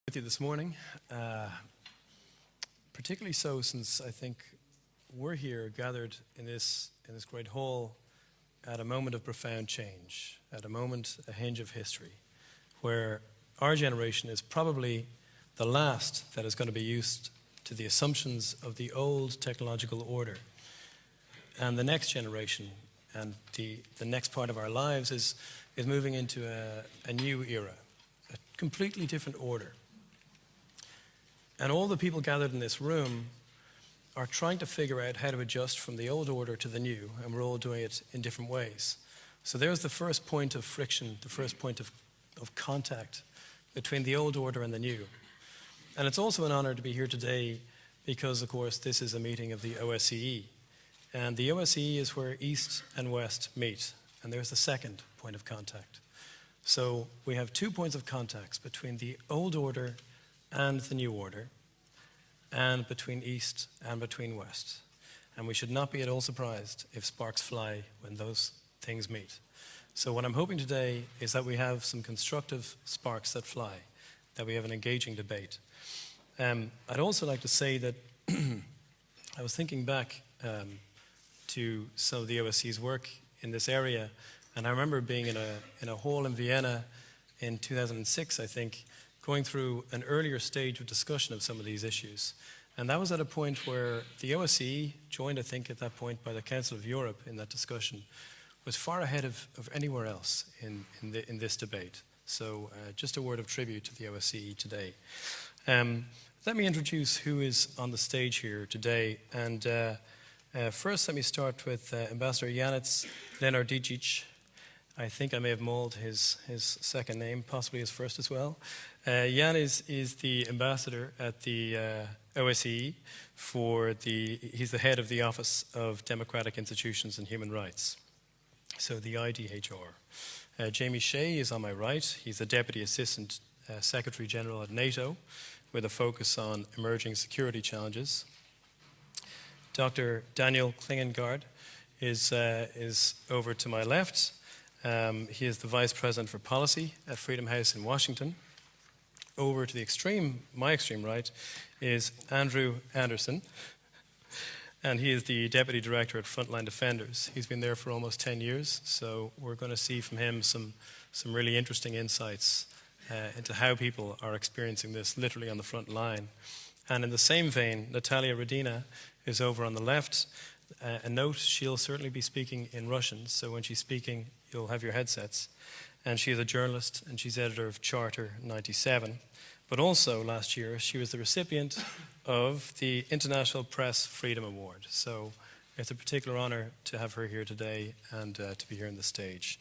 With you this morning, particularly so since I think we're here gathered in this great hall at a moment of profound change, at a hinge of history, where our generation is probably the last that is going to be used to the assumptions of the old technological order. And the next generation and the next part of our lives is moving into a new era, a completely different order. And all the people gathered in this room are trying to figure out how to adjust from the old order to the new, and we're all doing it in different ways. So there's the first point of friction, the first point of contact between the old order and the new. And it's also an honor to be here today because, of course, this is a meeting of the OSCE. And the OSCE is where East and West meet, and there's the second point of contact. So we have 2 points of contact between the old order and the new order, and between East and between West. And we should not be at all surprised if sparks fly when those things meet. So what I'm hoping today is that we have some constructive sparks that fly, that we have an engaging debate. I'd also like to say that I was thinking back to some of the OSCE's work in this area, and I remember being in a hall in Vienna in 2006, I think, going through an earlier stage of discussion of some of these issues. And that was at a point where the OSCE, joined I think at that point by the Council of Europe in that discussion, was far ahead of anywhere else in this debate. So just a word of tribute to the OSCE today. Let me introduce who is on the stage here today. And first let me start with Ambassador Janez Lenardičić. I think I may have mauled his second name, possibly his first as well. Janez is the ambassador at the OSCE he's the head of the Office of Democratic Institutions and Human Rights, so the IDHR. Jamie Shea is on my right. He's the Deputy Assistant Secretary General at NATO with a focus on emerging security challenges. Dr. Daniel Klingengaard is over to my left. He is the Vice President for Policy at Freedom House in Washington. Over to my extreme right, is Andrew Anderson, and he is the Deputy Director at Frontline Defenders. He's been there for almost 10 years, so we're going to see from him some really interesting insights into how people are experiencing this literally on the front line. And in the same vein, Natalia Rodina is over on the left. A note, she'll certainly be speaking in Russian, so when she's speaking, you'll have your headsets. And she is a journalist, and she's editor of Charter 97. But also, last year, she was the recipient of the International Press Freedom Award. So it's a particular honor to have her here today and to be here on the stage.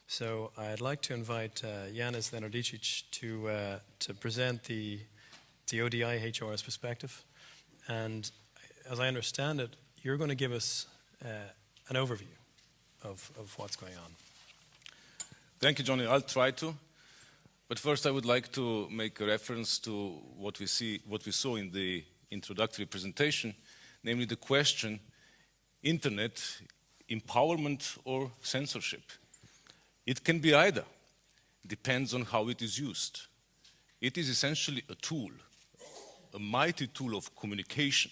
So I'd like to invite Janez Lenardičić to present the ODIHR's perspective. And as I understand it, you're going to give us an overview of what's going on. Thank you, Johnny. I'll try to. But first, I would like to make a reference to what we saw in the introductory presentation, namely the question, internet, empowerment or censorship. It can be either. Depends on how it is used. It is essentially a tool, a mighty tool of communication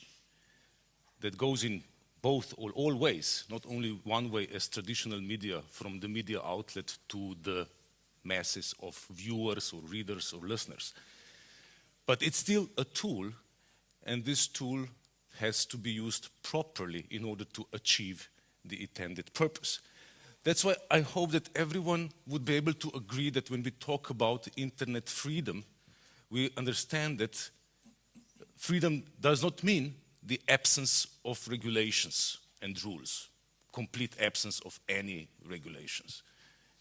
that goes in both or all ways, not only one way as traditional media, from the media outlet to the masses of viewers or readers or listeners. But it's still a tool, and this tool has to be used properly in order to achieve the intended purpose. That's why I hope that everyone would be able to agree that when we talk about internet freedom, we understand that freedom does not mean the absence of regulations and rules, complete absence of any regulations.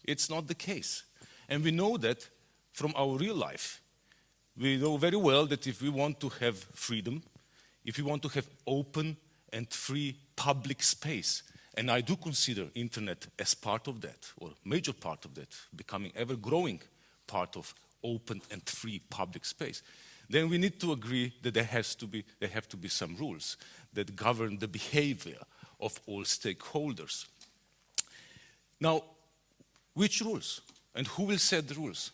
It's not the case. And we know that from our real life. We know very well that if we want to have freedom, if we want to have open and free public space, and I do consider internet as part of that, or major part of that, becoming ever-growing part of open and free public space, then we need to agree that there have to be some rules that govern the behavior of all stakeholders. Now, which rules? And who will set the rules?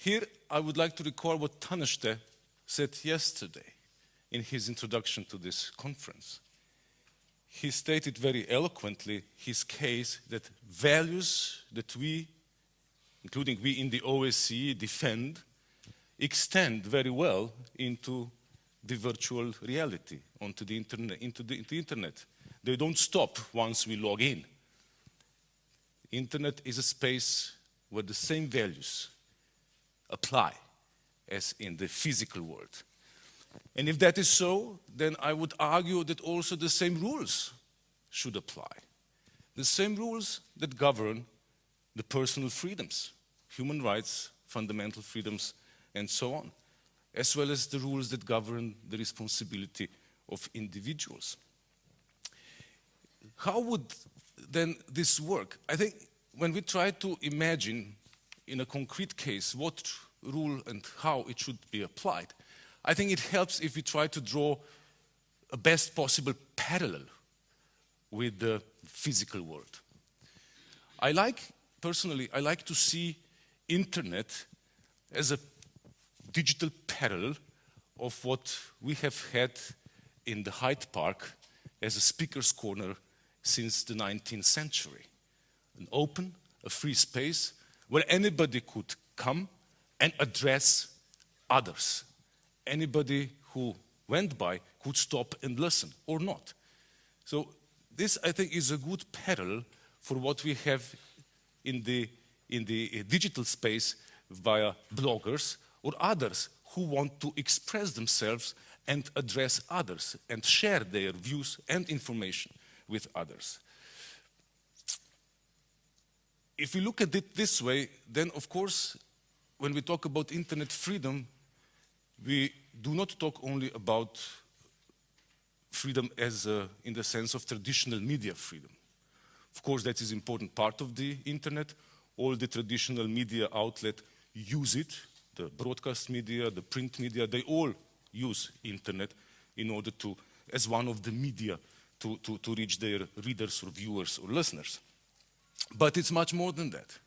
Here, I would like to recall what Tanishte said yesterday in his introduction to this conference. He stated very eloquently his case that values that we, including we in the OSCE, defend, extend very well into the virtual reality, onto the internet, into the internet. They don't stop once we log in. Internet is a space where the same values apply as in the physical world. And if that is so, then I would argue that also the same rules should apply. The same rules that govern the personal freedoms, human rights, fundamental freedoms, and so on, as well as the rules that govern the responsibility of individuals. How would then this work? I think when we try to imagine in a concrete case what rule and how it should be applied, I think it helps if we try to draw a best possible parallel with the physical world. Personally, I like to see internet as a digital parallel of what we have had in the Hyde Park as a speaker's corner since the 19th century. An open, a free space where anybody could come and address others. Anybody who went by could stop and listen or not. So this, I think, is a good parallel for what we have in the digital space via bloggers or others who want to express themselves and address others and share their views and information with others. If we look at it this way, then of course, when we talk about internet freedom, we do not talk only about freedom as in the sense of traditional media freedom. Of course, that is an important part of the internet. All the traditional media outlets use it. The broadcast media, the print media, they all use internet in order to, as one of the media, to reach their readers or viewers or listeners. But it's much more than that.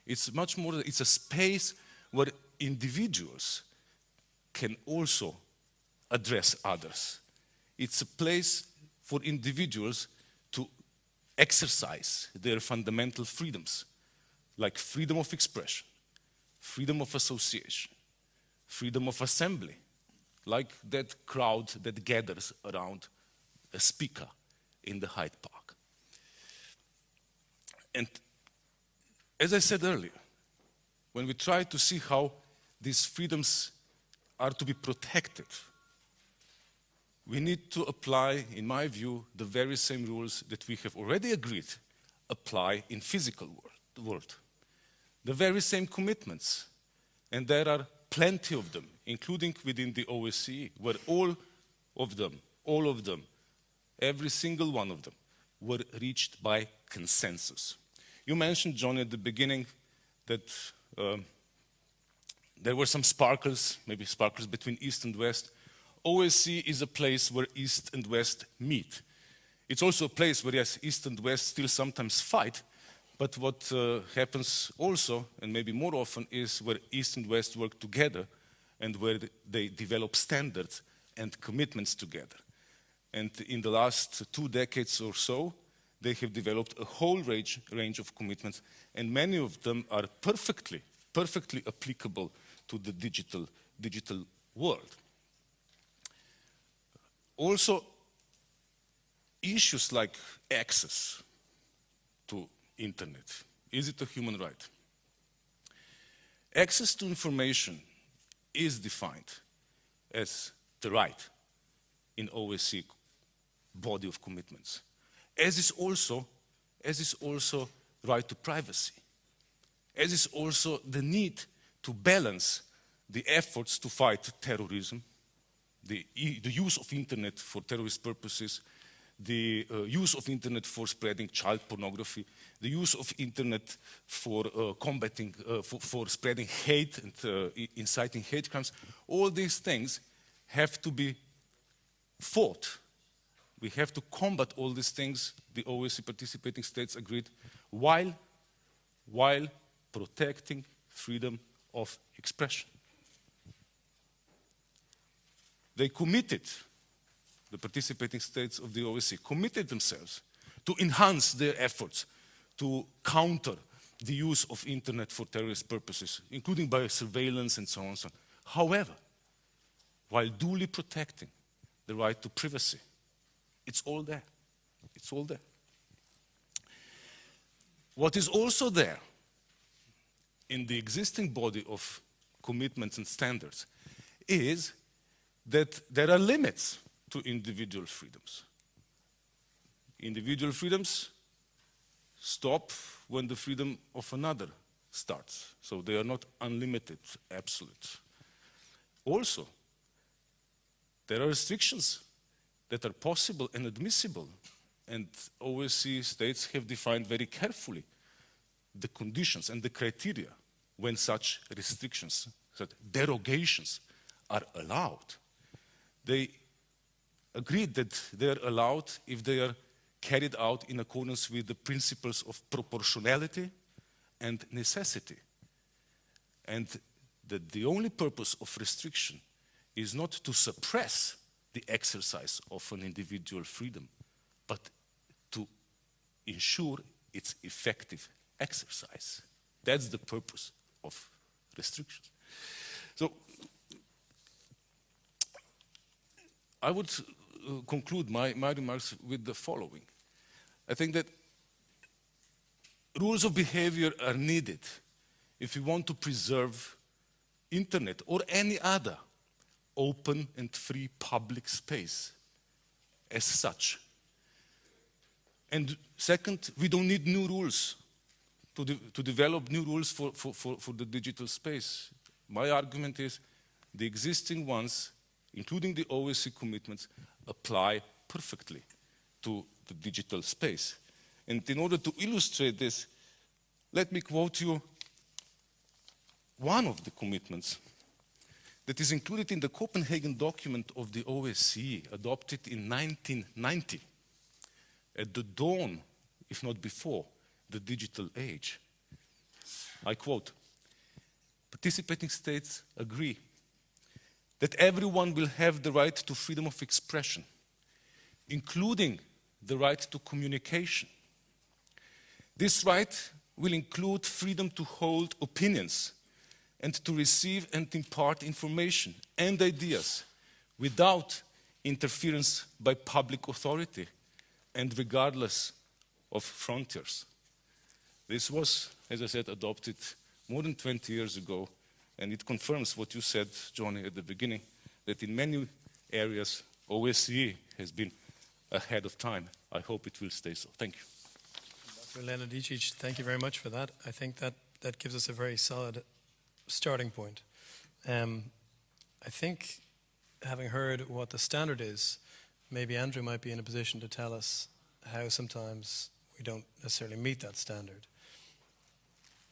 It's much more, it's a space where individuals can also address others. It's a place for individuals to exercise their fundamental freedoms, like freedom of expression, freedom of association, freedom of assembly, like that crowd that gathers around a speaker in the Hyde Park. And as I said earlier, when we try to see how these freedoms are to be protected, we need to apply, in my view, the very same rules that we have already agreed apply in physical world. The very same commitments, and there are plenty of them, including within the OSCE, where all of them, every single one of them, were reached by consensus. You mentioned, Johnny, at the beginning that there were some sparkles, maybe sparkles between East and West. OSCE is a place where East and West meet. It's also a place where, yes, East and West still sometimes fight, but what happens also, and maybe more often, is where East and West work together and where they develop standards and commitments together. And in the last 2 decades or so, they have developed a whole range of commitments, and many of them are perfectly applicable to the digital world. Also, issues like access to internet. Is it a human right? Access to information is defined as the right in OSCE body of commitments, as is also right to privacy, as is also the need to balance the efforts to fight terrorism, the use of internet for terrorist purposes, the use of internet for spreading child pornography, the use of internet for combating, for spreading hate and inciting hate crimes. All these things have to be fought. We have to combat all these things, the OSCE participating states agreed, while protecting freedom of expression. They committed, the participating states of the OSCE committed themselves to enhance their efforts to counter the use of internet for terrorist purposes, including by surveillance and so on and so on. However, while duly protecting the right to privacy, it's all there. It's all there. What is also there in the existing body of commitments and standards is that there are limits to individual freedoms. Individual freedoms stop when the freedom of another starts. So they are not unlimited, absolute. Also, there are restrictions that are possible and admissible, and OSCE states have defined very carefully the conditions and the criteria when such restrictions, such derogations are allowed. They agreed that they are allowed if they are carried out in accordance with the principles of proportionality and necessity. And that the only purpose of restriction is not to suppress the exercise of an individual freedom, but to ensure its effective exercise. That's the purpose of restrictions. So I would conclude my remarks with the following. I think that rules of behavior are needed if we want to preserve internet or any other open and free public space as such. And second, we don't need new rules to develop new rules for the digital space. My argument is the existing ones, including the OSCE commitments, apply perfectly to the digital space. And in order to illustrate this, let me quote you one of the commitments that is included in the Copenhagen document of the OSCE, adopted in 1990, at the dawn, if not before, the digital age. I quote, "Participating states agree that everyone will have the right to freedom of expression, including the right to communication. This right will include freedom to hold opinions and to receive and impart information and ideas without interference by public authority and regardless of frontiers." This was, as I said, adopted more than 20 years ago, and it confirms what you said, Johnny, at the beginning, that in many areas, OSCE has been ahead of time. I hope it will stay so. Thank you. Dr. Lenardicic, thank you very much for that. I think that gives us a very solid starting point. I think, having heard what the standard is, maybe Andrew might be in a position to tell us how sometimes we don't necessarily meet that standard.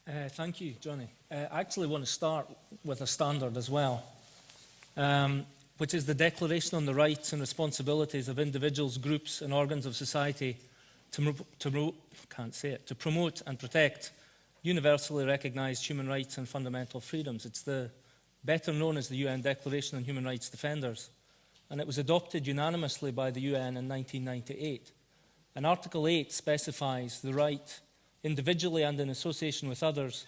Thank you, Johnny. I actually want to start with a standard as well, which is the Declaration on the Rights and Responsibilities of Individuals, Groups and Organs of Society to promote and protect universally recognized human rights and fundamental freedoms. It's better known as the UN Declaration on Human Rights Defenders, and it was adopted unanimously by the UN in 1998. And Article 8 specifies the right, individually and in association with others,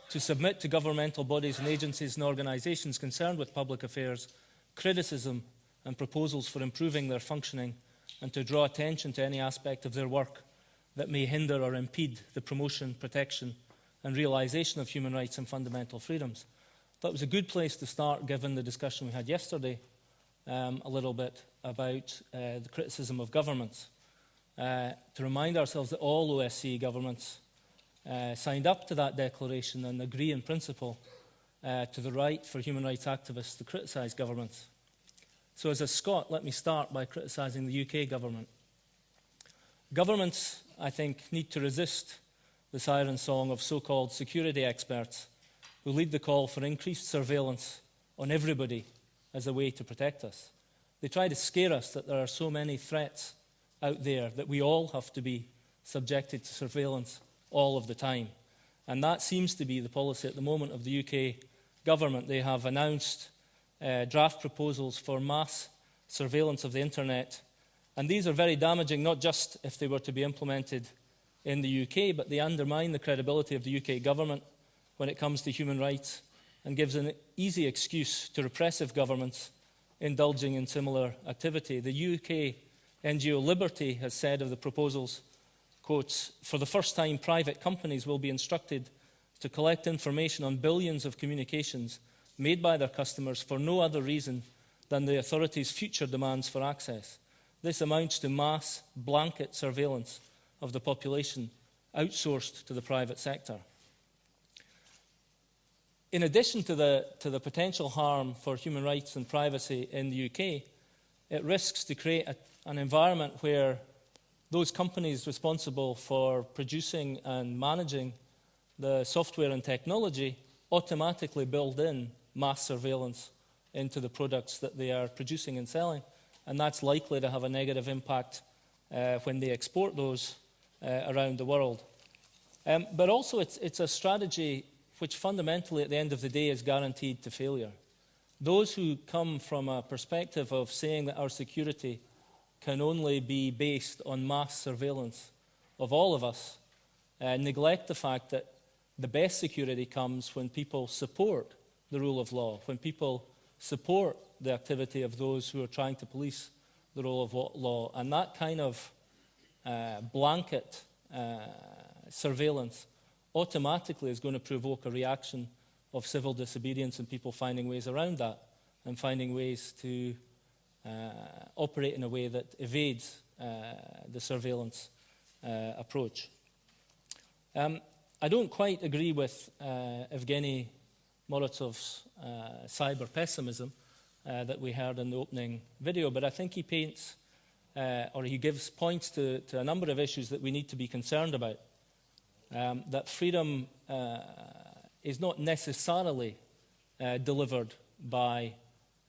to submit to governmental bodies and agencies and organisations concerned with public affairs criticism and proposals for improving their functioning, and to draw attention to any aspect of their work that may hinder or impede the promotion, protection and realisation of human rights and fundamental freedoms. That was a good place to start, given the discussion we had yesterday a little bit about the criticism of governments. To remind ourselves that all OSCE governments signed up to that declaration and agree in principle to the right for human rights activists to criticise governments. So as a Scot, let me start by criticising the UK government. Governments, I think, need to resist the siren song of so-called security experts who lead the call for increased surveillance on everybody as a way to protect us. They try to scare us that there are so many threats out there that we all have to be subjected to surveillance all of the time. And that seems to be the policy at the moment of the UK government, they have announced draft proposals for mass surveillance of the internet. And these are very damaging, not just if they were to be implemented in the UK, but they undermine the credibility of the UK government when it comes to human rights and gives an easy excuse to repressive governments indulging in similar activity. The UK NGO Liberty has said of the proposals, quotes, "For the first time, private companies will be instructed to collect information on billions of communications made by their customers for no other reason than the authorities' future demands for access. This amounts to mass blanket surveillance of the population outsourced to the private sector." In addition to the potential harm for human rights and privacy in the UK, it risks to create an environment where those companies responsible for producing and managing the software and technology automatically build in mass surveillance into the products that they are producing and selling. And that's likely to have a negative impact when they export those around the world. But also it's a strategy which fundamentally at the end of the day is guaranteed to failure. Those who come from a perspective of saying that our security can only be based on mass surveillance of all of us neglect the fact that the best security comes when people support the rule of law, when people support the activity of those who are trying to police the rule of law. And that kind of blanket surveillance automatically is going to provoke a reaction of civil disobedience and people finding ways around that and finding ways to operate in a way that evades the surveillance approach. I don't quite agree with Evgeny Morotov's cyber pessimism that we heard in the opening video, but I think he paints or he gives points to a number of issues that we need to be concerned about. That freedom is not necessarily delivered by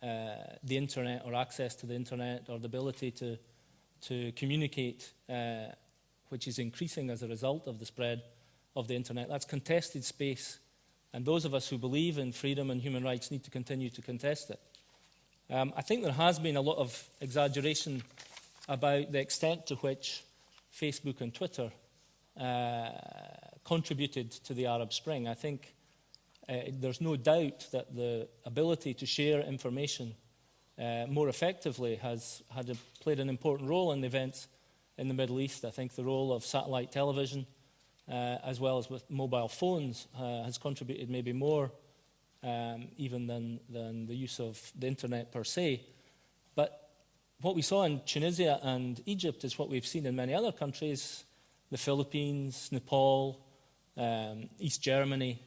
the internet or access to the internet or the ability to communicate, which is increasing as a result of the spread of the internet. That's contested space, and those of us who believe in freedom and human rights need to continue to contest it. I think there has been a lot of exaggeration about the extent to which Facebook and Twitter contributed to the Arab Spring. I think there's no doubt that the ability to share information more effectively has played an important role in the events in the Middle East. I think the role of satellite television, as well as with mobile phones, has contributed maybe more even than the use of the internet per se. But what we saw in Tunisia and Egypt is what we've seen in many other countries, the Philippines, Nepal, East Germany.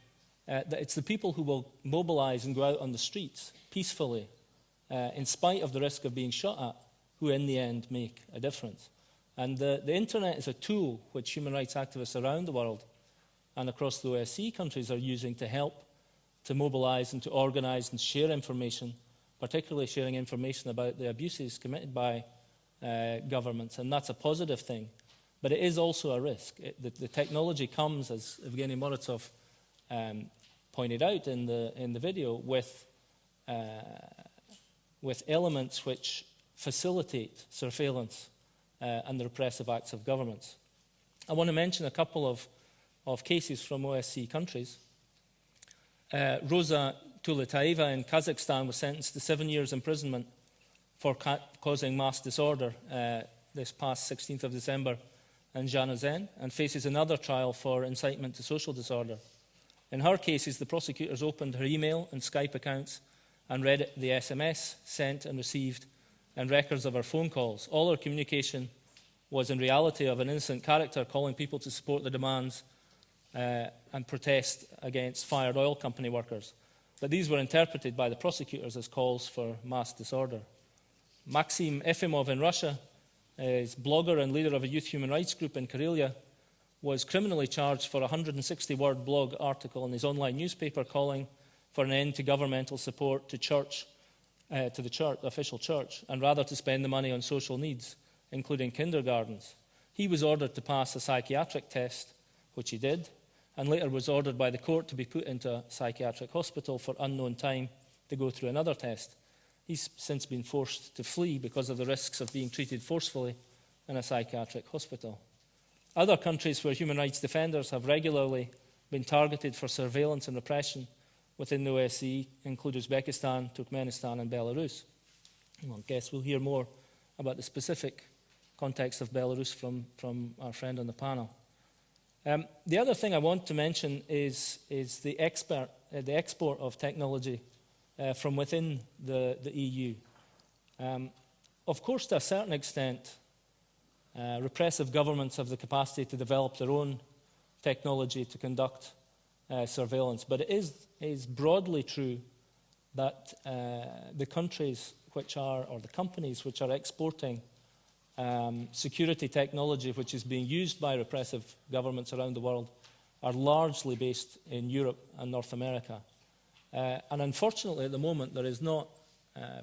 It's the people who will mobilize and go out on the streets peacefully, in spite of the risk of being shot at, who in the end make a difference. And the internet is a tool which human rights activists around the world and across the OSCE countries are using to help to mobilize and to organize and share information, particularly sharing information about the abuses committed by governments. And that's a positive thing. But it is also a risk. The technology comes, as Evgeny Morotov pointed out in the video, with elements which facilitate surveillance and the repressive acts of governments. I want to mention a couple of cases from OSCE countries. Rosa Tuletaeva in Kazakhstan was sentenced to 7 years imprisonment for causing mass disorder this past 16th of December in Zhanaozen, and faces another trial for incitement to social disorder. In her cases, the prosecutors opened her email and Skype accounts and read the SMS sent and received and records of her phone calls. All her communication was in reality of an innocent character calling people to support the demands and protest against fired oil company workers. But these were interpreted by the prosecutors as calls for mass disorder. Maxim Efimov in Russia, is blogger and leader of a youth human rights group in Karelia, was criminally charged for a 160-word blog article in his online newspaper calling for an end to governmental support to the church, official church, and rather to spend the money on social needs, including kindergartens. He was ordered to pass a psychiatric test, which he did, and later was ordered by the court to be put into a psychiatric hospital for unknown time to go through another test. He's since been forced to flee because of the risks of being treated forcefully in a psychiatric hospital. Other countries where human rights defenders have regularly been targeted for surveillance and repression within the OSCE include Uzbekistan, Turkmenistan, and Belarus. I guess we'll hear more about the specific context of Belarus from our friend on the panel. The other thing I want to mention is the export of technology from within the EU. Of course, to a certain extent, repressive governments have the capacity to develop their own technology to conduct surveillance, but it is broadly true that the countries which are, or the companies which are exporting security technology which is being used by repressive governments around the world are largely based in Europe and North America. And unfortunately, at the moment, there is not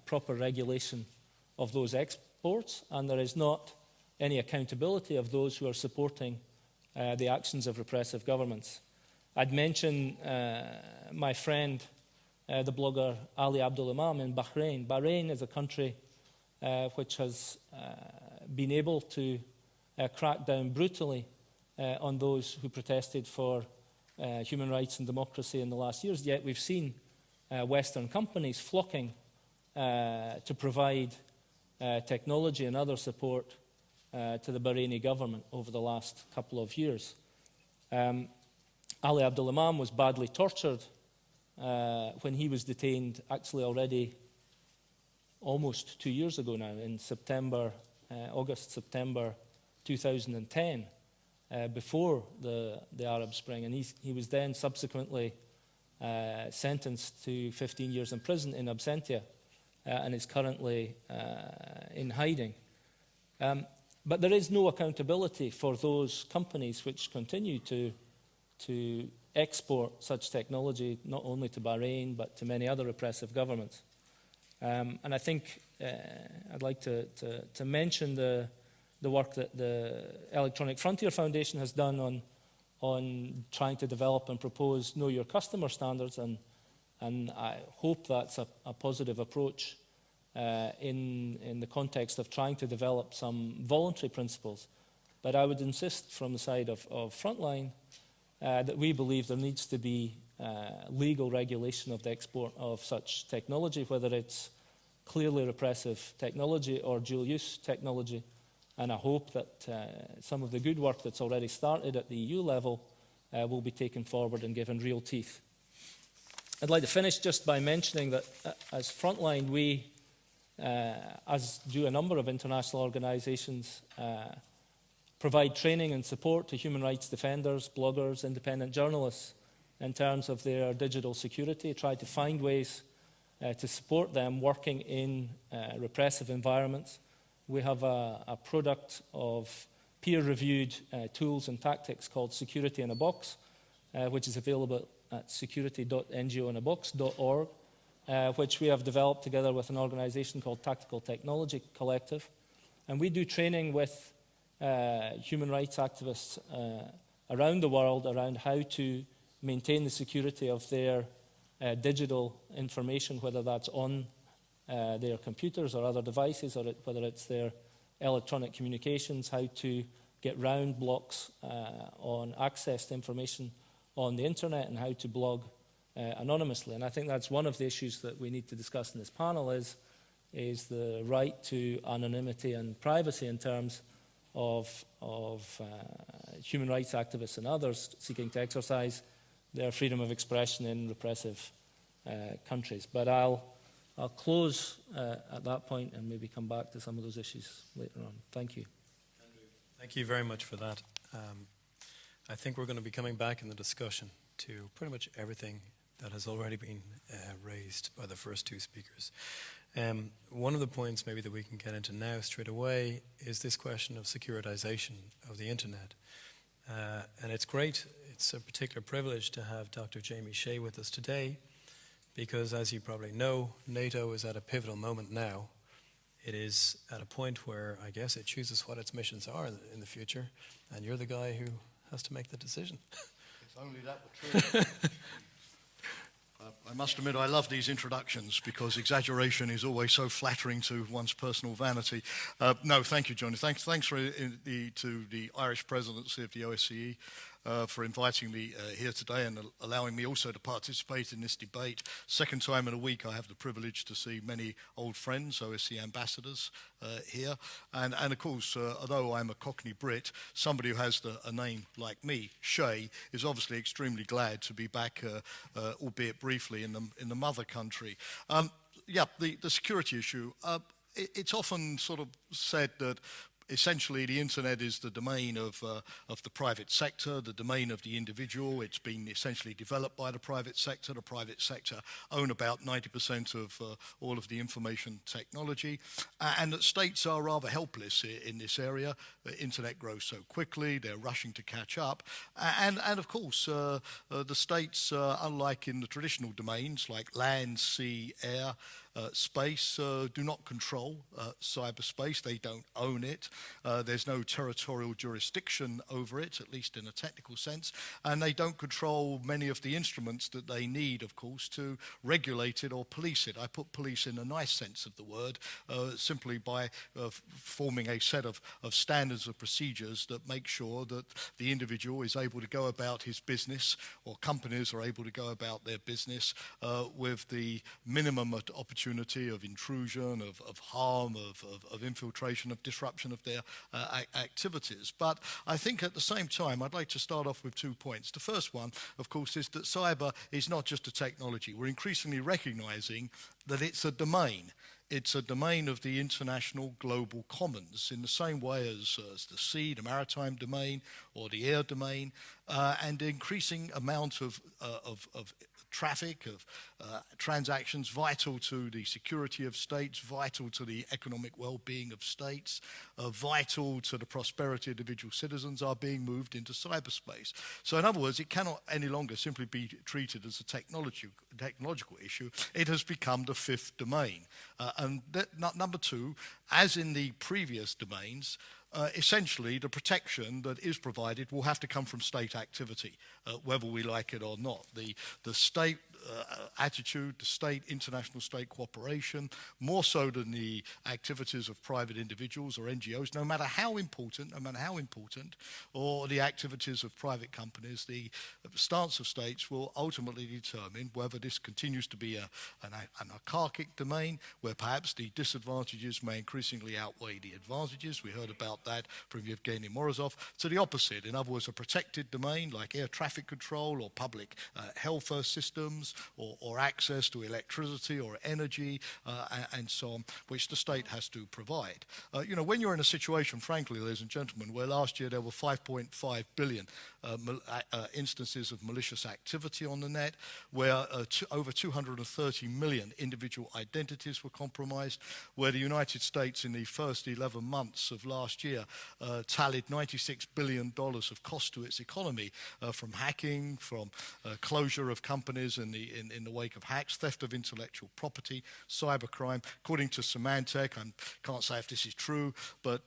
proper regulation of those exports, and there is not any accountability of those who are supporting the actions of repressive governments. I'd mention my friend, the blogger Ali Abdul Imam in Bahrain. Bahrain is a country which has been able to crack down brutally on those who protested for human rights and democracy in the last years, yet we've seen Western companies flocking to provide technology and other support to the Bahraini government over the last couple of years. Ali Abdul Imam was badly tortured when he was detained, actually already almost 2 years ago now, in August-September 2010, before the Arab Spring. And he was then subsequently sentenced to 15 years in prison in absentia and is currently in hiding. But there is no accountability for those companies which continue to export such technology, not only to Bahrain, but to many other repressive governments. And I think I'd like to mention the work that the Electronic Frontier Foundation has done on trying to develop and propose Know Your Customer standards, and I hope that's a positive approach in the context of trying to develop some voluntary principles. But I would insist from the side of Frontline that we believe there needs to be legal regulation of the export of such technology, whether it's clearly repressive technology or dual-use technology. And I hope that some of the good work that's already started at the EU level will be taken forward and given real teeth. I'd like to finish just by mentioning that as Frontline, we, as do a number of international organizations, provide training and support to human rights defenders, bloggers, independent journalists in terms of their digital security, try to find ways to support them working in repressive environments. We have a product of peer-reviewed tools and tactics called Security in a Box, which is available at security.ngoinabox.org, which we have developed together with an organization called Tactical Technology Collective. And we do training with human rights activists around the world around how to maintain the security of their digital information, whether that's on their computers or other devices, or whether it's their electronic communications, how to get round blocks on access to information on the internet, and how to blog anonymously. And I think that's one of the issues that we need to discuss in this panel is the right to anonymity and privacy in terms of human rights activists and others seeking to exercise their freedom of expression in repressive countries. But I'll close at that point and maybe come back to some of those issues later on. Thank you. Andrew, thank you very much for that. I think we're going to be coming back in the discussion to pretty much everything that has already been raised by the first two speakers. One of the points maybe that we can get into now straight away is this question of securitization of the internet. And it's great, it's a particular privilege to have Dr. Jamie Shea with us today, because as you probably know, NATO is at a pivotal moment now. It is at a point where I guess it chooses what its missions are in the future, and you're the guy who has to make the decision. If only that were true. I must admit I love these introductions because exaggeration is always so flattering to one's personal vanity. No, thank you, Johnny. Thanks to the Irish presidency of the OSCE for inviting me here today and allowing me also to participate in this debate. Second time in a week I have the privilege to see many old friends, OSCE ambassadors here. And of course, although I'm a Cockney Brit, somebody who has a name like me, Shay, is obviously extremely glad to be back, albeit briefly, in the mother country. Yeah, the security issue. It's often sort of said that essentially the internet is the domain of the private sector, the domain of the individual. It's been essentially developed by the private sector. The private sector own about 90% of all of the information technology, and that states are rather helpless in this area. The internet grows so quickly, they're rushing to catch up, and of course the states, unlike in the traditional domains like land, sea, air, space, do not control cyberspace. They don't own it. There's no territorial jurisdiction over it, at least in a technical sense, and they don't control many of the instruments that they need, of course, to regulate it or police it. I put police in a nice sense of the word, simply by forming a set of standards of procedures that make sure that the individual is able to go about his business, or companies are able to go about their business with the minimum opportunity of intrusion, of harm, of infiltration, of disruption of their activities. But I think at the same time, I'd like to start off with 2 points. The first one, of course, is that cyber is not just a technology. We're increasingly recognizing that it's a domain. It's a domain of the international global commons in the same way as the sea, the maritime domain, or the air domain, and the increasing amount of traffic, of transactions vital to the security of states, vital to the economic well-being of states, vital to the prosperity of individual citizens are being moved into cyberspace. So in other words, it cannot any longer simply be treated as a technological issue. It has become the fifth domain. And number two, as in the previous domains, essentially the protection that is provided will have to come from state activity, whether we like it or not. The state attitude, the state, international state cooperation, more so than the activities of private individuals or NGOs, no matter how important, or the activities of private companies, the stance of states will ultimately determine whether this continues to be an archaic domain, where perhaps the disadvantages may increasingly outweigh the advantages. We heard about that from Yevgeny Morozov, to the opposite. In other words, a protected domain like air traffic control or public health systems, or access to electricity or energy and so on, which the state has to provide. When you're in a situation, frankly, ladies and gentlemen, where last year there were 5.5 billion instances of malicious activity on the net, where over 230 million individual identities were compromised, where the United States in the first 11 months of last year tallied $96 billion of cost to its economy from hacking, from closure of companies in the wake of hacks, theft of intellectual property, cybercrime. According to Symantec, I can't say if this is true, but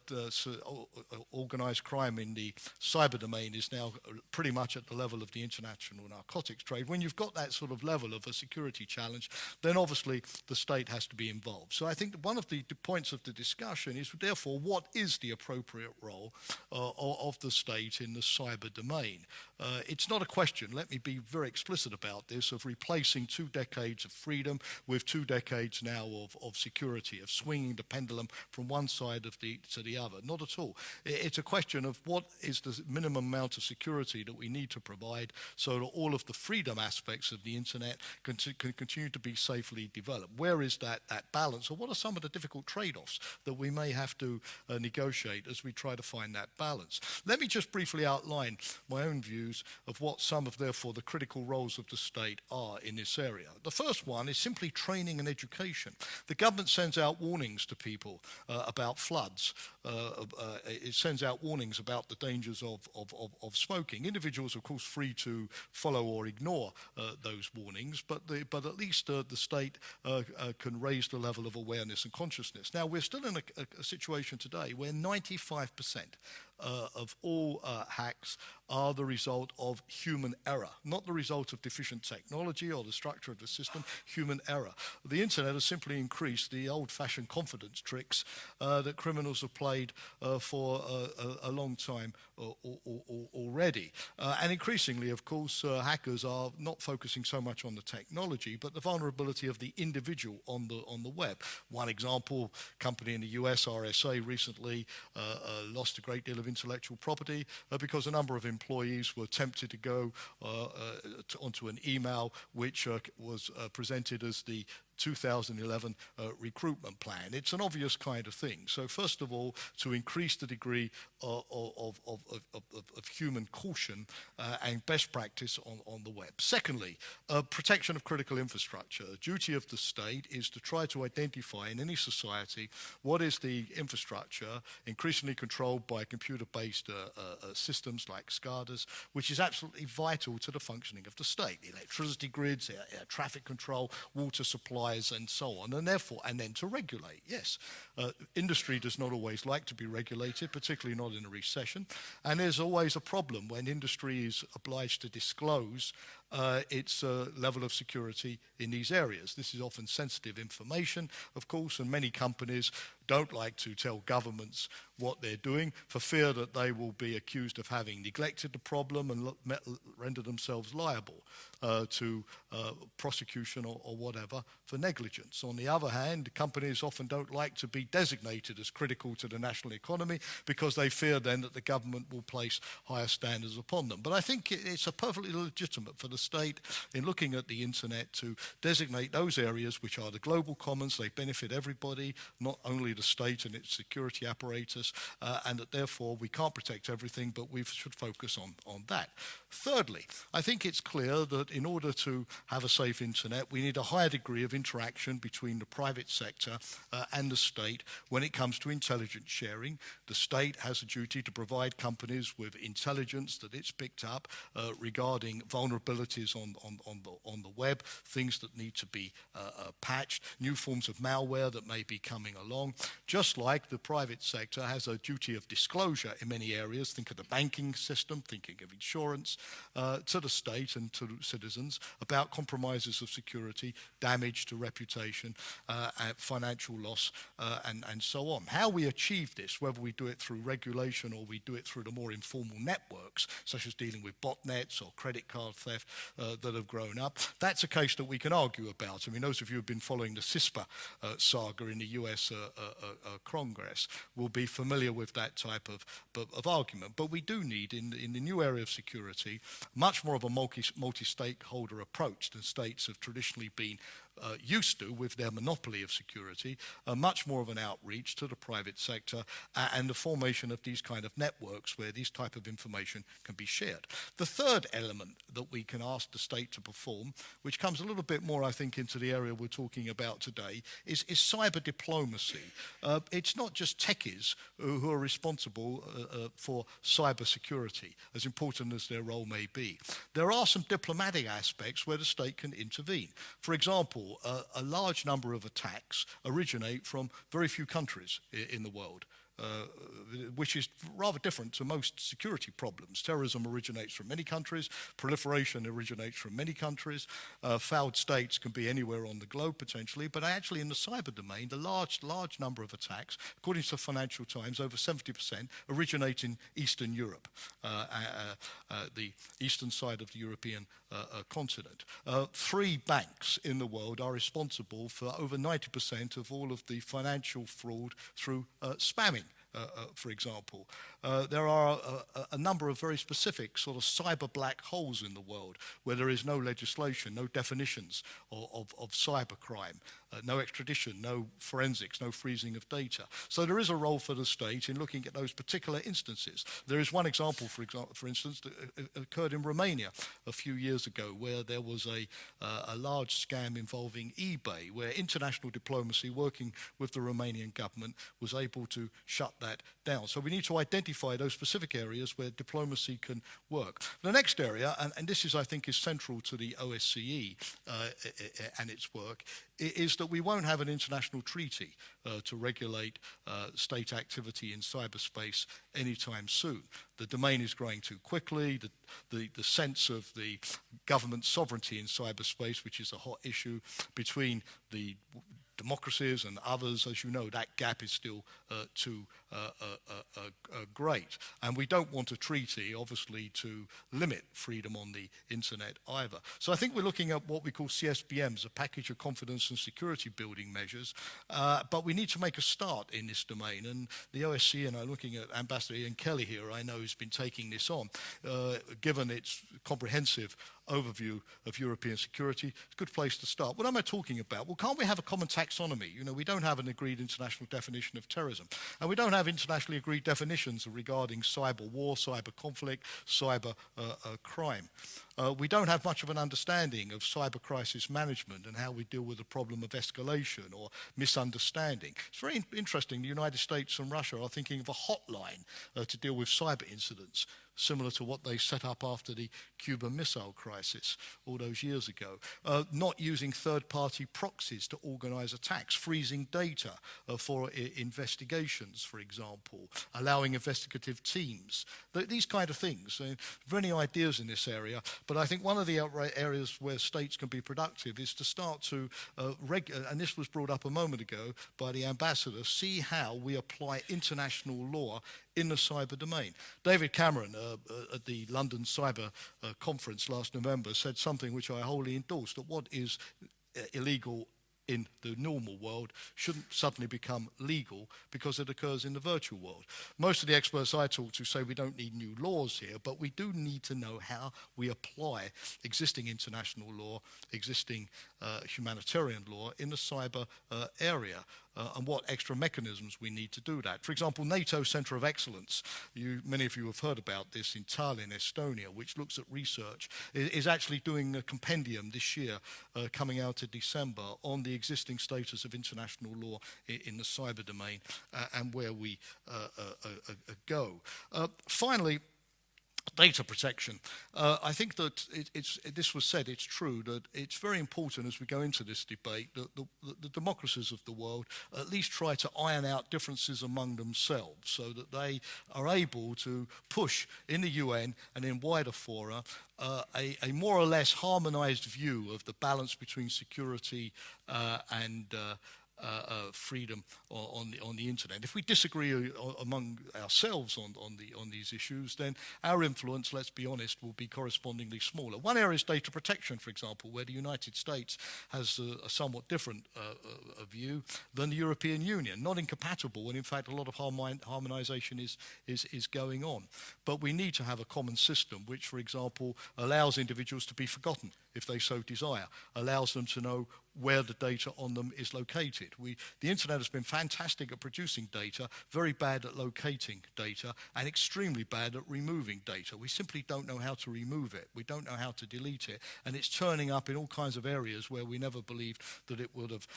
organized crime in the cyber domain is now pretty much at the level of the international narcotics trade. When you've got that sort of level of a security challenge, then obviously the state has to be involved. So I think that one of the points of the discussion is, therefore, what is the appropriate role of the state in the cyber domain? It's not a question, let me be very explicit about this, of replacing 2 decades of freedom with 2 decades now of security, of swinging the pendulum from one side to the other. Not at all. It's a question of what is the minimum amount of security that we need to provide so that all of the freedom aspects of the internet can continue to be safely developed. Where is that balance, or what are some of the difficult trade-offs that we may have to negotiate as we try to find that balance? Let me just briefly outline my own views of what some of, therefore, the critical roles of the state are in this area. The first one is simply training and education. The government sends out warnings to people about floods. It sends out warnings about the dangers of smoking. Individuals, of course, free to follow or ignore those warnings, but at least the state can raise the level of awareness and consciousness. Now, we're still in a situation today where 95% hacks are the result of human error, not the result of deficient technology or the structure of the system, human error. The internet has simply increased the old-fashioned confidence tricks that criminals have played for a long time already. And increasingly, of course, hackers are not focusing so much on the technology, but the vulnerability of the individual on the web. One example, company in the US, RSA, recently lost a great deal of intellectual property because a number of employees were tempted to go onto an email which was presented as the 2011 recruitment plan. It's an obvious kind of thing. So first of all, to increase the degree of human caution and best practice on the web. Secondly, protection of critical infrastructure. The duty of the state is to try to identify in any society what is the infrastructure increasingly controlled by computer-based systems like SCADAs, which is absolutely vital to the functioning of the state. Electricity grids, air traffic control, water supply, and so on, and therefore, and then to regulate. Yes, industry does not always like to be regulated, particularly not in a recession, and there's always a problem when industry is obliged to disclose its level of security in these areas. This is often sensitive information, of course, and many companies don't like to tell governments what they're doing for fear that they will be accused of having neglected the problem and render themselves liable to prosecution or whatever for negligence. On the other hand, companies often don't like to be designated as critical to the national economy because they fear then that the government will place higher standards upon them. But I think it's perfectly legitimate for the state in looking at the internet to designate those areas which are the global commons. They benefit everybody, not only the state and its security apparatus, and that therefore we can't protect everything, but we should focus on that. Thirdly, I think it's clear that in order to have a safe internet, we need a higher degree of interaction between the private sector and the state when it comes to intelligence sharing. The state has a duty to provide companies with intelligence that it's picked up regarding vulnerabilities on the web, things that need to be patched, new forms of malware that may be coming along. Just like the private sector has a duty of disclosure in many areas, think of the banking system, thinking of insurance, to the state and to citizens about compromises of security, damage to reputation, financial loss, and so on. How we achieve this, whether we do it through regulation or we do it through the more informal networks, such as dealing with botnets or credit card theft that have grown up, that's a case that we can argue about. I mean, those of you who have been following the CISPA saga in the US Congress will be familiar with that type of argument. But we do need, in the new area of security, much more of a multi-stakeholder approach than states have traditionally been used to with their monopoly of security, much more of an outreach to the private sector and the formation of these kind of networks where these type of information can be shared. The third element that we can ask the state to perform, which comes a little bit more, I think, into the area we're talking about today, is cyber diplomacy. It's not just techies who are responsible for cyber security, as important as their role may be. There are some diplomatic aspects where the state can intervene. For example, a large number of attacks originate from very few countries in the world. Which is rather different to most security problems. Terrorism originates from many countries, proliferation originates from many countries, failed states can be anywhere on the globe potentially, but actually in the cyber domain, the large number of attacks, according to the Financial Times, over 70% originate in Eastern Europe, the eastern side of the European continent. 3 banks in the world are responsible for over 90% of all of the financial fraud through spamming. For example. There are a number of very specific sort of cyber black holes in the world where there is no legislation, no definitions of cyber crime, no extradition, no forensics, no freezing of data. So there is a role for the state in looking at those particular instances. There is one example, for instance, that occurred in Romania a few years ago where there was a large scam involving eBay, where international diplomacy working with the Romanian government was able to shut that down. So we need to identify those specific areas where diplomacy can work. The next area, and this is, I think, is central to the OSCE and its work, is that we won't have an international treaty to regulate state activity in cyberspace anytime soon. The domain is growing too quickly. The sense of the government sovereignty in cyberspace, which is a hot issue between the democracies and others, as you know, that gap is still too great. And we don't want a treaty, obviously, to limit freedom on the internet either. So I think we're looking at what we call CSBMs, a package of confidence and security building measures. But we need to make a start in this domain. And the OSCE, and I'm looking at Ambassador Ian Kelly here, I know, who's been taking this on, given its comprehensive overview of European security. It's a good place to start. What am I talking about? Well, can't we have a common taxonomy? You know, we don't have an agreed international definition of terrorism. And we don't have internationally agreed definitions regarding cyber war, cyber conflict, cyber crime. We don't have much of an understanding of cyber crisis management and how we deal with the problem of escalation or misunderstanding. It's very interesting. The United States and Russia are thinking of a hotline to deal with cyber incidents, similar to what they set up after the Cuban Missile Crisis all those years ago. Not using third-party proxies to organize attacks, freezing data for investigations, for example, allowing investigative teams. These kind of things. Many ideas in this area, but I think one of the areas where states can be productive is to start to, and this was brought up a moment ago by the ambassador, see how we apply international law in the cyber domain. David Cameron at the London Cyber Conference last November said something which I wholly endorse, that what is illegal in the normal world shouldn't suddenly become legal because it occurs in the virtual world. Most of the experts I talk to say we don't need new laws here, but we do need to know how we apply existing international law, existing humanitarian law in the cyber area. And what extra mechanisms we need to do that. For example, NATO Centre of Excellence, many of you have heard about this in Tallinn, Estonia, which looks at research, is actually doing a compendium this year, coming out in December, on the existing status of international law in the cyber domain and where we go. Finally, data protection. I think that this was said, it's true, that it's very important as we go into this debate that the democracies of the world at least try to iron out differences among themselves so that they are able to push in the UN and in wider fora a more or less harmonized view of the balance between security and freedom on the internet. If we disagree among ourselves on these issues, then our influence, let's be honest, will be correspondingly smaller. One area is data protection, for example, where the United States has a somewhat different view than the European Union. Not incompatible, and in fact a lot of harmonization is going on. But we need to have a common system which, for example, allows individuals to be forgotten if they so desire, allows them to know where the data on them is located. The internet has been fantastic at producing data, very bad at locating data, and extremely bad at removing data. We simply don't know how to remove it. We don't know how to delete it, and it's turning up in all kinds of areas where we never believed that it would have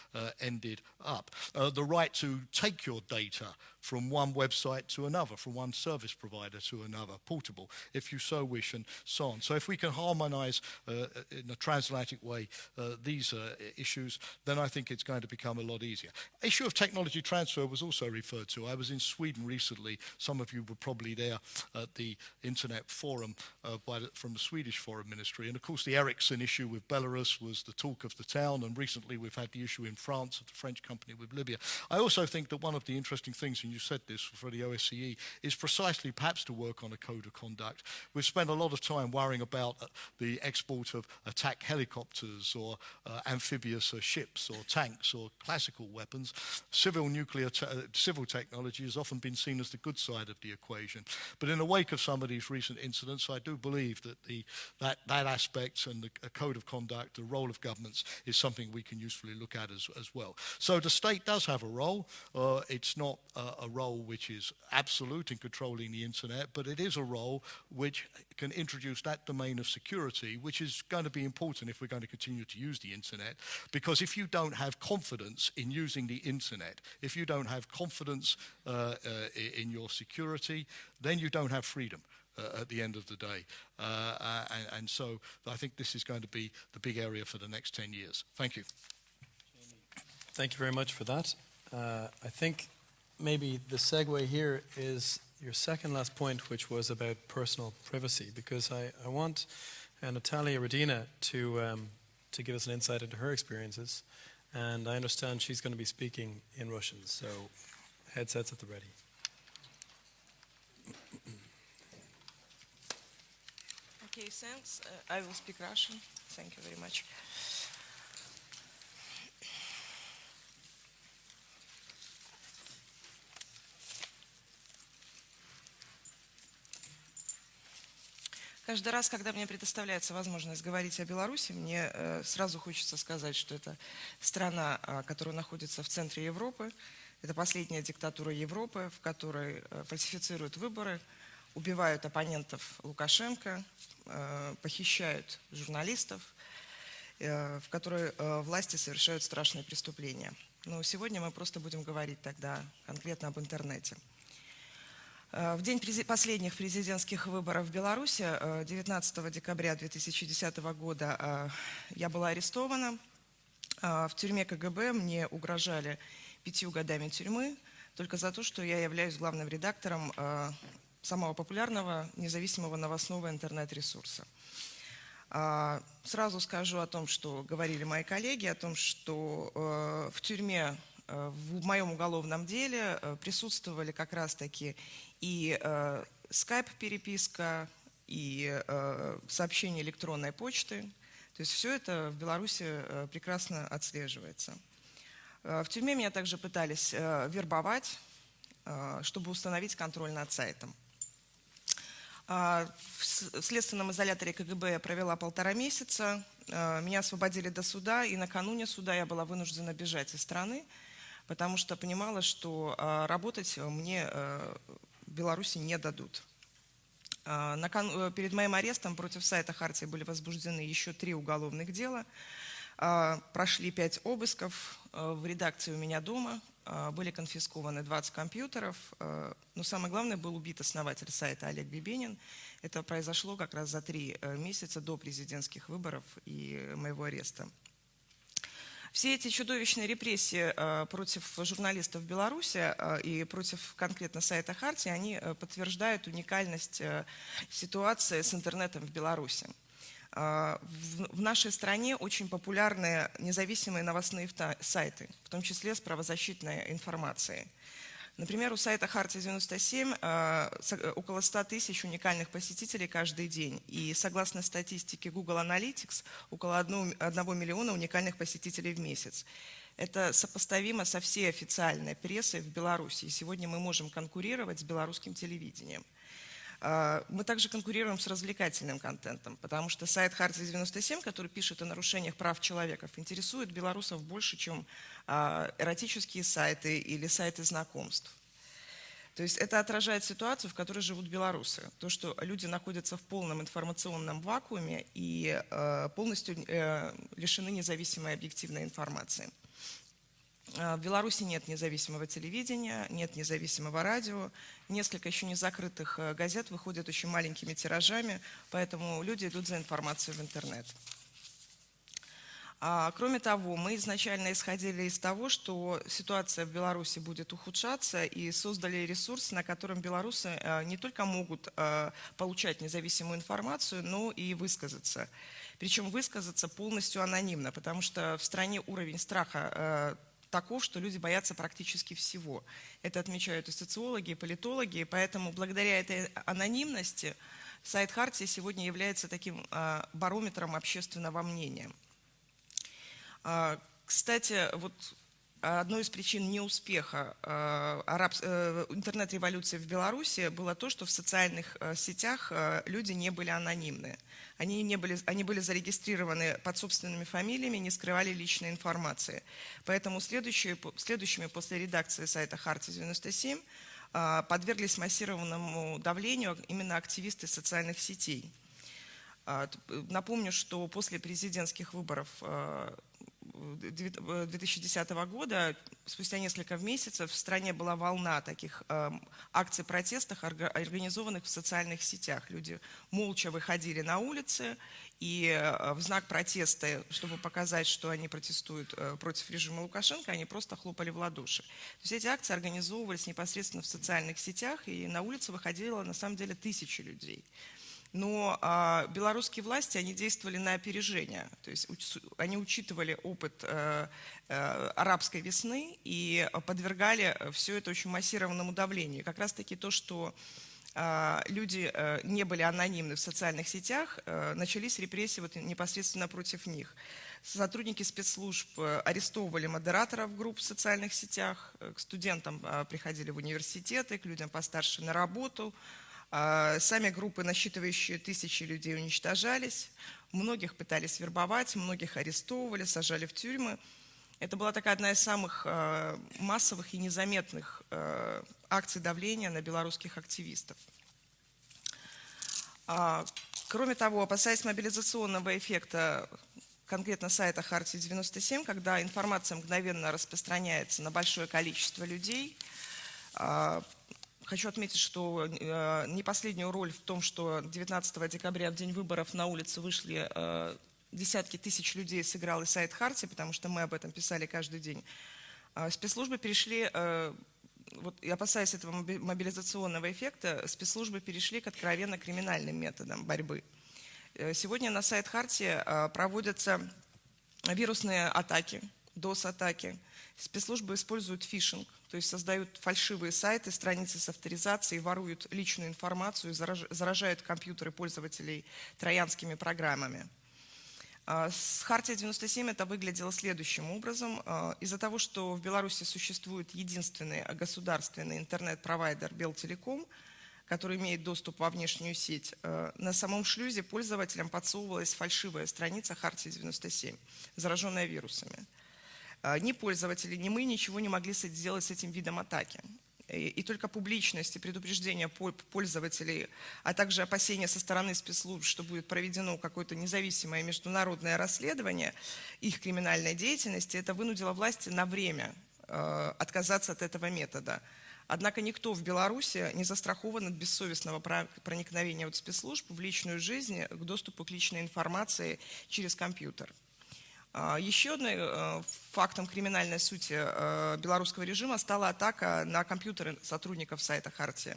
ended up. The right to take your data from one website to another, from one service provider to another, portable, if you so wish, and so on. So if we can harmonize in a transatlantic way these issues, then I think it's going to become a lot easier. Issue of technology transfer was also referred to. I was in Sweden recently. Some of you were probably there at the Internet Forum from the Swedish Foreign Ministry. And of course, the Ericsson issue with Belarus was the talk of the town. And recently, we've had the issue in France of the French company with Libya. I also think that one of the interesting things, and you said this for the OSCE, is precisely perhaps to work on a code of conduct. We've spent a lot of time worrying about the export of attack helicopters or amphibious ships or tanks or classical weapons. Civil technology has often been seen as the good side of the equation. But in the wake of some of these recent incidents, I do believe that that aspect and a code of conduct, the role of governments, is something we can usefully look at as well. So the state does have a role. It's not a role which is absolute in controlling the internet, but it is a role which can introduce that domain of security, which is going to be important if we're going to continue to use the internet. Because if you don't have confidence in using the internet, if you don't have confidence in your security, then you don't have freedom at the end of the day. And so I think this is going to be the big area for the next 10 years. Thank you. Thank you very much for that. I think maybe the segue here is your second last point, which was about personal privacy, because I want Natalia Rodina to give us an insight into her experiences, and I understand she's going to be speaking in Russian, so headsets at the ready. Okay, thanks. I will speak Russian. Thank you very much. Каждый раз, когда мне предоставляется возможность говорить о Беларуси, мне сразу хочется сказать, что это страна, которая находится в центре Европы. Это последняя диктатура Европы, в которой фальсифицируют выборы, убивают оппонентов Лукашенко, похищают журналистов, в которой власти совершают страшные преступления. Но сегодня мы просто будем говорить тогда конкретно об интернете. В день последних президентских выборов в Беларуси, 19 декабря 2010 года, я была арестована. В тюрьме КГБ мне угрожали 5 годами тюрьмы только за то, что я являюсь главным редактором самого популярного независимого новостного интернет-ресурса. Сразу скажу о том, что говорили мои коллеги, о том, что в тюрьме в моем уголовном деле присутствовали как раз-таки и скайп-переписка, и сообщение электронной почты. То есть все это в Беларуси прекрасно отслеживается. В тюрьме меня также пытались вербовать, чтобы установить контроль над сайтом. В следственном изоляторе КГБ я провела 1,5 месяца. Меня освободили до суда, и накануне суда я была вынуждена бежать из страны, потому что понимала, что работать мне в Беларуси не дадут. Перед моим арестом против сайта Хартии были возбуждены еще 3 уголовных дела. Прошли 5 обысков в редакции у меня дома. Были конфискованы 20 компьютеров. Но самое главное, был убит основатель сайта Олег Бибенин. Это произошло как раз за 3 месяца до президентских выборов и моего ареста. Все эти чудовищные репрессии против журналистов в Беларуси и против конкретно сайта Хартии, они подтверждают уникальность ситуации с интернетом в Беларуси. В нашей стране очень популярны независимые новостные сайты, в том числе с правозащитной информацией. Например, у сайта Хартия 97 около 100 тысяч уникальных посетителей каждый день. И согласно статистике Google Analytics, около 1 миллиона уникальных посетителей в месяц. Это сопоставимо со всей официальной прессой в Беларуси. И сегодня мы можем конкурировать с белорусским телевидением. Мы также конкурируем с развлекательным контентом, потому что сайт Хартия 97, который пишет о нарушениях прав человека, интересует белорусов больше, чем эротические сайты или сайты знакомств. То есть это отражает ситуацию, в которой живут белорусы. То, что люди находятся в полном информационном вакууме и полностью лишены независимой объективной информации. В Беларуси нет независимого телевидения, нет независимого радио. Несколько еще не закрытых газет выходят очень маленькими тиражами, поэтому люди идут за информацией в интернет. Кроме того, мы изначально исходили из того, что ситуация в Беларуси будет ухудшаться, и создали ресурс, на котором белорусы не только могут получать независимую информацию, но и высказаться. Причем высказаться полностью анонимно, потому что в стране уровень страха таков, что люди боятся практически всего. Это отмечают и социологи, и политологи, и поэтому благодаря этой анонимности сайт Хартии сегодня является таким барометром общественного мнения. Кстати, вот одной из причин неуспеха интернет-революции в Беларуси было то, что в социальных сетях люди не были анонимны. Они были зарегистрированы под собственными фамилиями, не скрывали личной информации. Поэтому следующими после редакции сайта Хартия 97 подверглись массированному давлению именно активисты социальных сетей. Напомню, что после президентских выборов 2010 года, спустя несколько месяцев, в стране была волна таких акций протестов, организованных в социальных сетях. Люди молча выходили на улицы и в знак протеста, чтобы показать, что они протестуют против режима Лукашенко, они просто хлопали в ладоши. То есть эти акции организовывались непосредственно в социальных сетях, и на улице выходило на самом деле тысячи людей. Но белорусские власти, они действовали на опережение, то есть они учитывали опыт арабской весны и подвергали все это очень массированному давлению. Как раз таки то, что люди не были анонимны в социальных сетях, начались репрессии вот непосредственно против них. Сотрудники спецслужб арестовывали модераторов групп в социальных сетях, к студентам приходили в университеты, к людям постарше на работу. Сами группы, насчитывающие тысячи людей, уничтожались. Многих пытались вербовать, многих арестовывали, сажали в тюрьмы. Это была такая одна из самых массовых и незаметных акций давления на белорусских активистов. Кроме того, опасаясь мобилизационного эффекта конкретно сайта Хартии 97, когда информация мгновенно распространяется на большое количество людей, хочу отметить, что не последнюю роль в том, что 19 декабря, в день выборов, на улице вышли десятки тысяч людей, сыграл и сайт Хартии, потому что мы об этом писали каждый день. Спецслужбы перешли, вот, и опасаясь этого мобилизационного эффекта, спецслужбы перешли к откровенно криминальным методам борьбы. Сегодня на сайт Хартии проводятся вирусные атаки, DOS-атаки. Спецслужбы используют фишинг, то есть создают фальшивые сайты, страницы с авторизацией, воруют личную информацию, заражают компьютеры пользователей троянскими программами. С Хартией 97 это выглядело следующим образом. Из-за того, что в Беларуси существует единственный государственный интернет-провайдер Белтелеком, который имеет доступ во внешнюю сеть, на самом шлюзе пользователям подсовывалась фальшивая страница Хартии 97, зараженная вирусами. Ни пользователи, ни мы ничего не могли сделать с этим видом атаки. И только публичность и предупреждение пользователей, а также опасения со стороны спецслужб, что будет проведено какое-то независимое международное расследование их криминальной деятельности, это вынудило власти на время отказаться от этого метода. Однако никто в Беларуси не застрахован от бессовестного проникновения от спецслужб в личную жизнь к доступу к личной информации через компьютер. Еще одним фактом криминальной сути белорусского режима стала атака на компьютеры сотрудников сайта Хартии,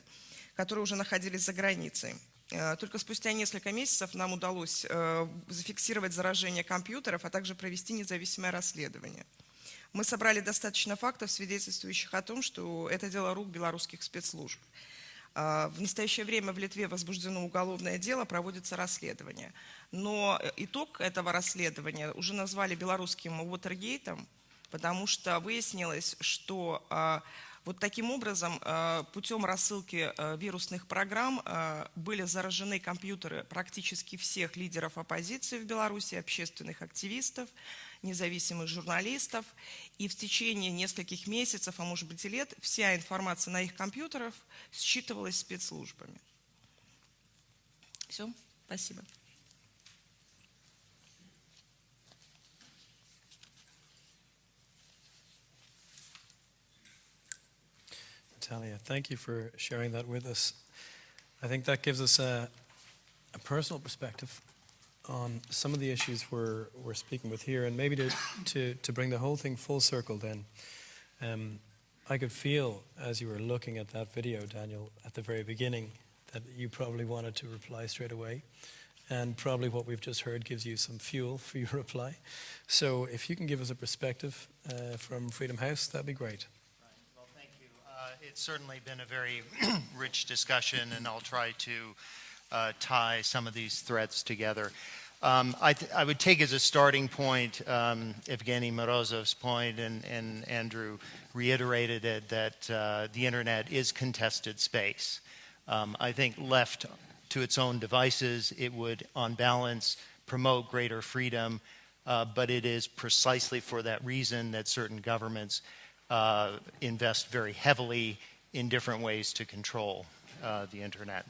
которые уже находились за границей. Только спустя несколько месяцев нам удалось зафиксировать заражение компьютеров, а также провести независимое расследование. Мы собрали достаточно фактов, свидетельствующих о том, что это дело рук белорусских спецслужб. В настоящее время в Литве возбуждено уголовное дело, проводится расследование. Но итог этого расследования уже назвали белорусским Уотергейтом, потому что выяснилось, что вот таким образом путем рассылки вирусных программ были заражены компьютеры практически всех лидеров оппозиции в Беларуси, общественных активистов, независимых журналистов. И в течение нескольких месяцев, а может быть и лет, вся информация на их компьютерах считывалась спецслужбами. Все, спасибо. Natalia, thank you for sharing that with us. I think that gives us a personal perspective on some of the issues we're speaking with here, and maybe to bring the whole thing full circle then. I could feel as you were looking at that video, Daniel, at the very beginning, that you probably wanted to reply straight away, and probably what we've just heard gives you some fuel for your reply. So if you can give us a perspective from Freedom House, that'd be great. Well, thank you. It's certainly been a very rich discussion, and I'll try to tie some of these threads together. I would take as a starting point Evgeny Morozov's point, and Andrew reiterated it, that the internet is contested space. I think left to its own devices, it would, on balance, promote greater freedom, but it is precisely for that reason that certain governments invest very heavily in different ways to control the internet.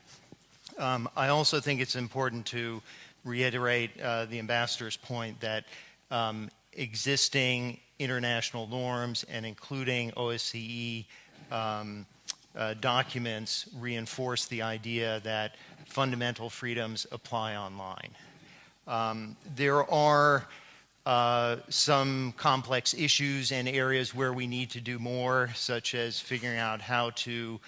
I also think it's important to reiterate the ambassador's point that existing international norms and including OSCE documents reinforce the idea that fundamental freedoms apply online. There are some complex issues and areas where we need to do more, such as figuring out how to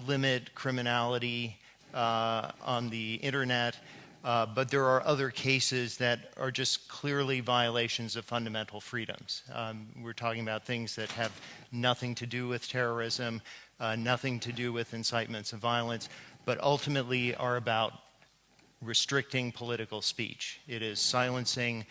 limit criminality on the internet, but there are other cases that are just clearly violations of fundamental freedoms. We're talking about things that have nothing to do with terrorism, nothing to do with incitements of violence, but ultimately are about restricting political speech. It is silencing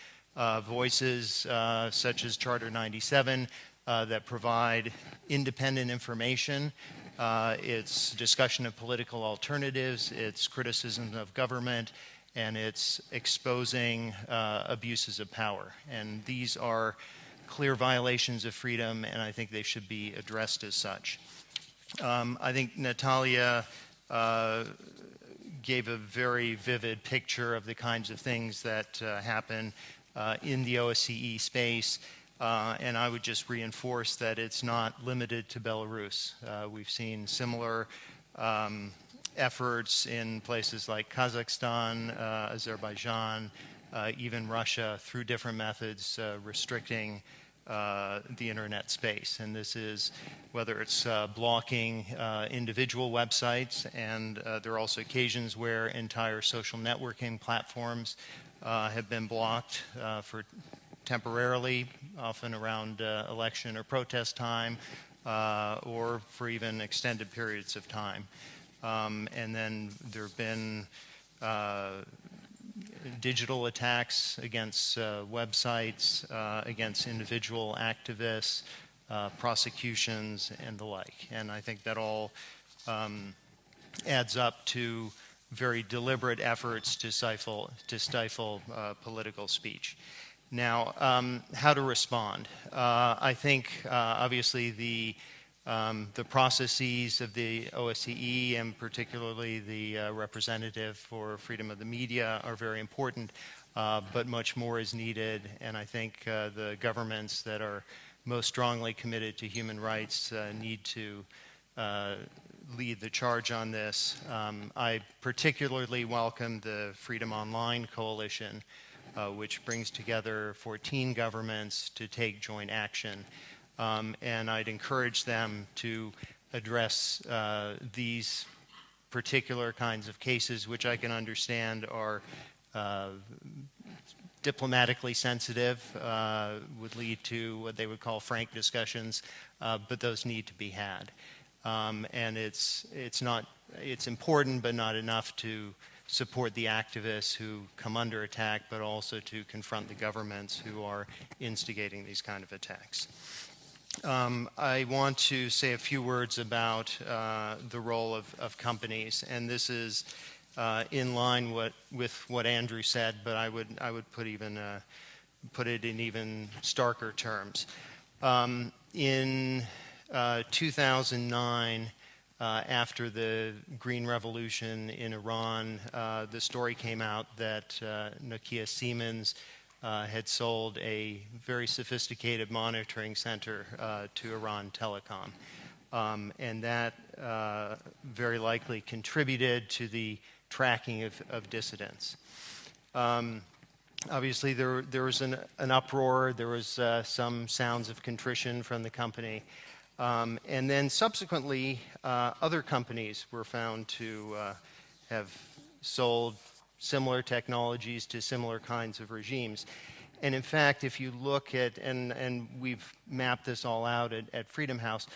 voices such as Charter 97 that provide independent information. It's discussion of political alternatives, it's criticism of government, and it's exposing abuses of power. And these are clear violations of freedom, and I think they should be addressed as such. I think Natalia gave a very vivid picture of the kinds of things that happen in the OSCE space, and I would just reinforce that it's not limited to Belarus. We've seen similar efforts in places like Kazakhstan, Azerbaijan, even Russia, through different methods restricting the internet space. And this is whether it's blocking individual websites, and there are also occasions where entire social networking platforms have been blocked for temporarily, often around election or protest time, or for even extended periods of time. And then there have been digital attacks against websites, against individual activists, prosecutions, and the like. And I think that all adds up to very deliberate efforts to stifle political speech. Now, how to respond? I think obviously the processes of the OSCE, and particularly the representative for freedom of the media, are very important, but much more is needed. And I think the governments that are most strongly committed to human rights need to lead the charge on this. I particularly welcome the Freedom Online Coalition, which brings together 14 governments to take joint action. And I'd encourage them to address these particular kinds of cases, which I can understand are diplomatically sensitive, would lead to what they would call frank discussions, but those need to be had. And it's important, but not enough to support the activists who come under attack, but also to confront the governments who are instigating these kind of attacks. I want to say a few words about the role of companies, and this is in line with what Andrew said, but I would put it in even starker terms. In 2009, after the Green Revolution in Iran, the story came out that Nokia Siemens had sold a very sophisticated monitoring center to Iran Telecom. And that very likely contributed to the tracking of dissidents. Obviously, there was an uproar. There was some sounds of contrition from the company. And then subsequently, other companies were found to have sold similar technologies to similar kinds of regimes. And in fact, if you look at, and we've mapped this all out at Freedom House,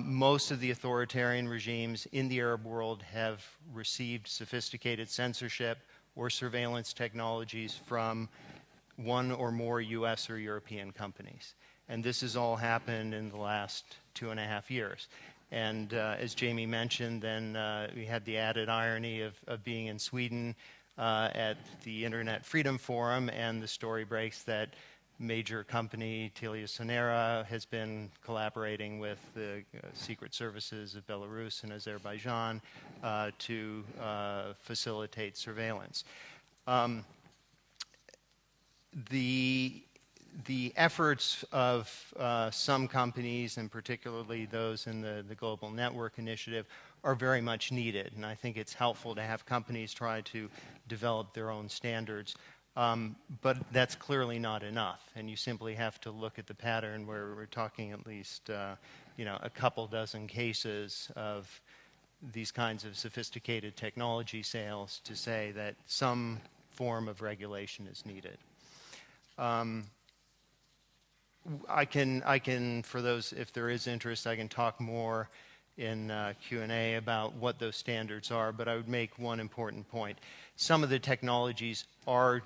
most of the authoritarian regimes in the Arab world have received sophisticated censorship or surveillance technologies from one or more US or European companies. And this has all happened in the last 2.5 years. And as Jamie mentioned, then we had the added irony of being in Sweden at the Internet Freedom Forum, and the story breaks that major company, TeliaSonera, has been collaborating with the secret services of Belarus and Azerbaijan to facilitate surveillance. The efforts of some companies, and particularly those in the Global Network Initiative, are very much needed. And I think it's helpful to have companies try to develop their own standards. But that's clearly not enough. And you simply have to look at the pattern where we're talking at least a couple dozen cases of these kinds of sophisticated technology sales to say that some form of regulation is needed. I can, for those, if there is interest, I can talk more in Q&A about what those standards are, but I would make one important point. Some of the technologies are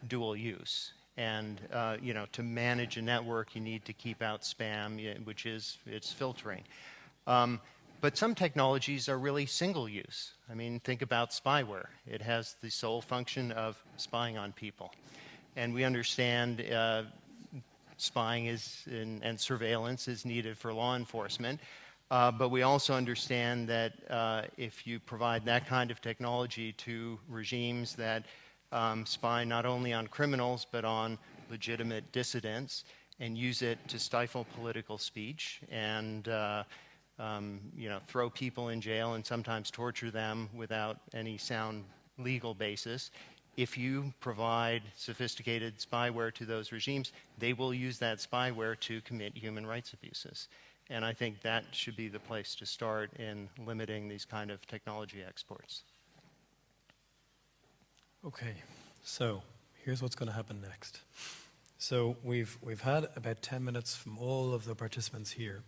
dual use, and to manage a network, you need to keep out spam, which is it's filtering. But some technologies are really single use. I mean, think about spyware. It has the sole function of spying on people. And we understand spying and surveillance is needed for law enforcement. But we also understand that if you provide that kind of technology to regimes that spy not only on criminals but on legitimate dissidents and use it to stifle political speech and throw people in jail and sometimes torture them without any sound legal basis, if you provide sophisticated spyware to those regimes, they will use that spyware to commit human rights abuses. And I think that should be the place to start in limiting these kind of technology exports. Okay, so here's what's going to happen next. So we've had about 10 minutes from all of the participants here.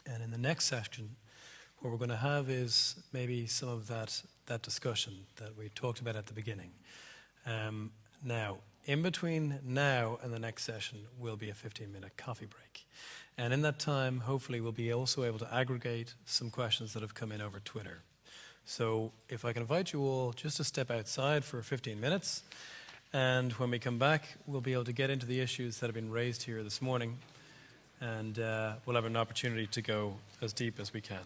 And in the next session, what we're going to have is maybe some of that discussion that we talked about at the beginning. Now, in between now and the next session will be a 15-minute coffee break. And in that time, hopefully, we'll be also able to aggregate some questions that have come in over Twitter. So if I can invite you all just to step outside for 15 minutes, and when we come back, we'll be able to get into the issues that have been raised here this morning, and we'll have an opportunity to go as deep as we can.